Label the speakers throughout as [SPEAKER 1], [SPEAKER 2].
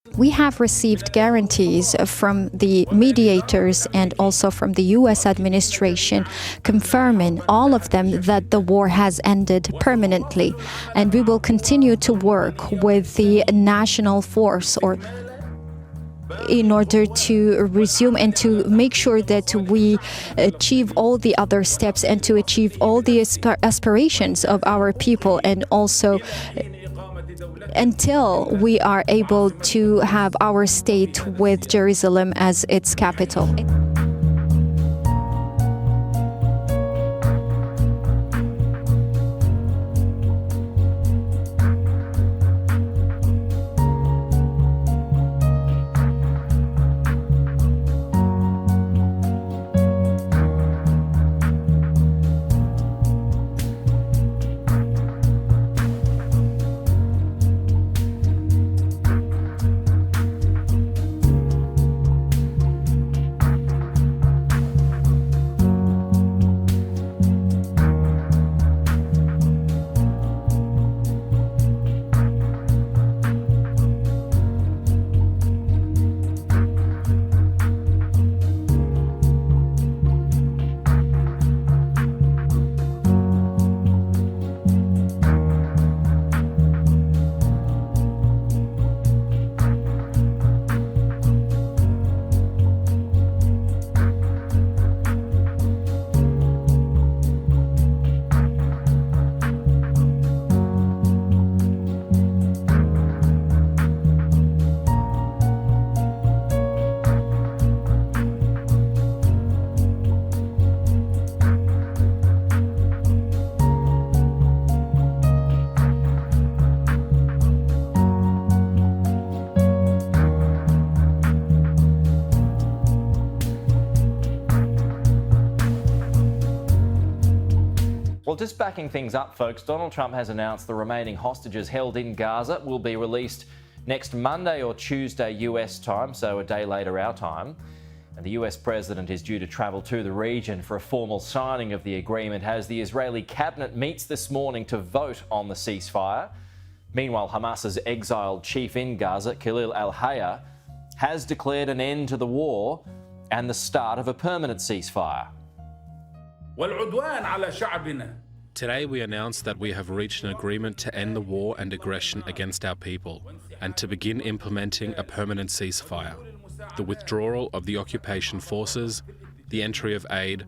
[SPEAKER 1] We have received guarantees from the mediators and also from the U.S. administration, confirming all of them that the war has ended permanently. And we will continue to work with the national force in order to resume and to make sure that we achieve all the other steps and to achieve all the aspirations of our people, and also until we are able to have our state with Jerusalem as its capital.
[SPEAKER 2] Well, just backing things up, folks, Donald Trump has announced the remaining hostages held in Gaza will be released next Monday or Tuesday US time, so a day later our time. And the US president is due to travel to the region for a formal signing of the agreement as the Israeli cabinet meets this morning to vote on the ceasefire. Meanwhile, Hamas's exiled chief in Gaza, Khalil al-Hayya, has declared an end to the war and the start of a permanent ceasefire.
[SPEAKER 3] Today we announced that we have reached an agreement to end the war and aggression against our people and to begin implementing a permanent ceasefire. The withdrawal of the occupation forces, the entry of aid,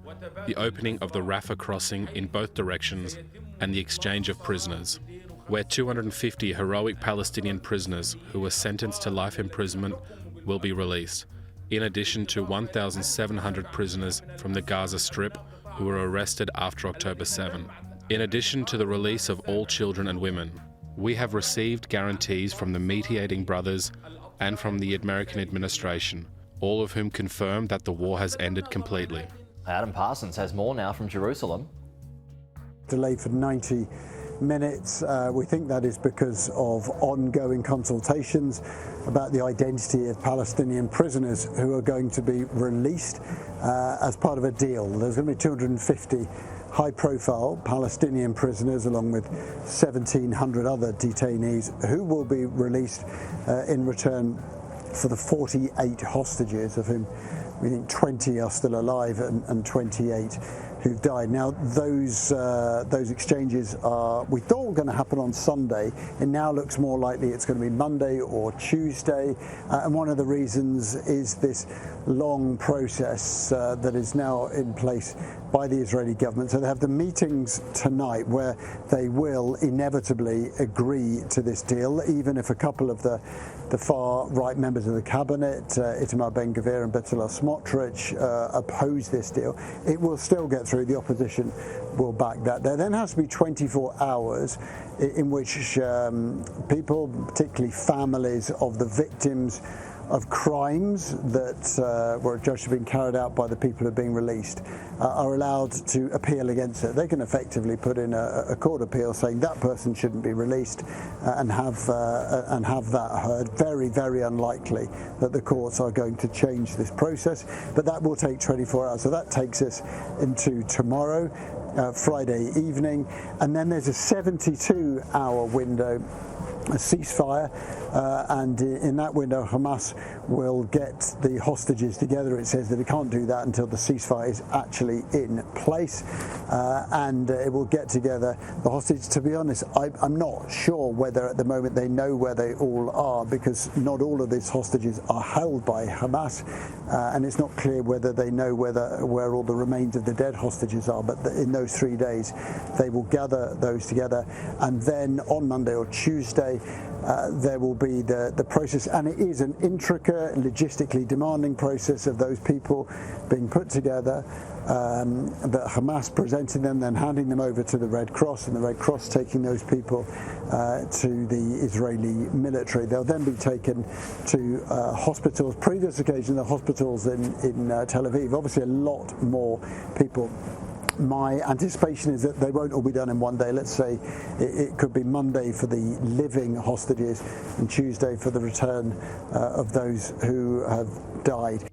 [SPEAKER 3] the opening of the Rafah crossing in both directions, and the exchange of prisoners, where 250 heroic Palestinian prisoners who were sentenced to life imprisonment will be released, in addition to 1,700 prisoners from the Gaza Strip who were arrested after October 7. In addition to the release of all children and women, we have received guarantees from the mediating brothers and from the American administration, all of whom confirm that the war has ended completely.
[SPEAKER 2] Adam Parsons has more now from Jerusalem.
[SPEAKER 4] Delayed for 90 minutes. We think that is because of ongoing consultations about the identity of Palestinian prisoners who are going to be released as part of a deal. There's going to be 250 high-profile Palestinian prisoners along with 1,700 other detainees who will be released in return for the 48 hostages, of whom we think 20 are still alive and 28 who've died. Now, those exchanges we thought were going to happen on Sunday. It now looks more likely it's going to be Monday or Tuesday. And one of the reasons is this long process that is now in place by the Israeli government. So they have the meetings tonight where they will inevitably agree to this deal, even if a couple of the far-right members of the cabinet, Itamar Ben-Gvir and Bezalel Smotrich, oppose this deal. It will still get through. The opposition will back that. There then has to be 24 hours in which people, particularly families of the victims of crimes that were judged to have been carried out by the people who are being released, are allowed to appeal against it. They can effectively put in a court appeal saying that person shouldn't be released and have that heard. Very, very unlikely that the courts are going to change this process, but that will take 24 hours. So that takes us into tomorrow, Friday evening, and then there's a 72-hour window, a ceasefire, and in that window Hamas will get the hostages together. It says that it can't do that until the ceasefire is actually in place, and it will get together the hostages. To be honest, I'm not sure whether at the moment they know where they all are, because not all of these hostages are held by Hamas, and it's not clear whether they know where all the remains of the dead hostages are. But in those 3 days they will gather those together, and then on Monday or Tuesday there will be the process, and it is an intricate, logistically demanding process of those people being put together, that Hamas presenting them, then handing them over to the Red Cross, and the Red Cross taking those people to the Israeli military. They'll then be taken to hospitals. Previous occasion, the hospitals in Tel Aviv. Obviously a lot more people. My anticipation is that they won't all be done in one day. Let's say it could be Monday for the living hostages and Tuesday for the return of those who have died.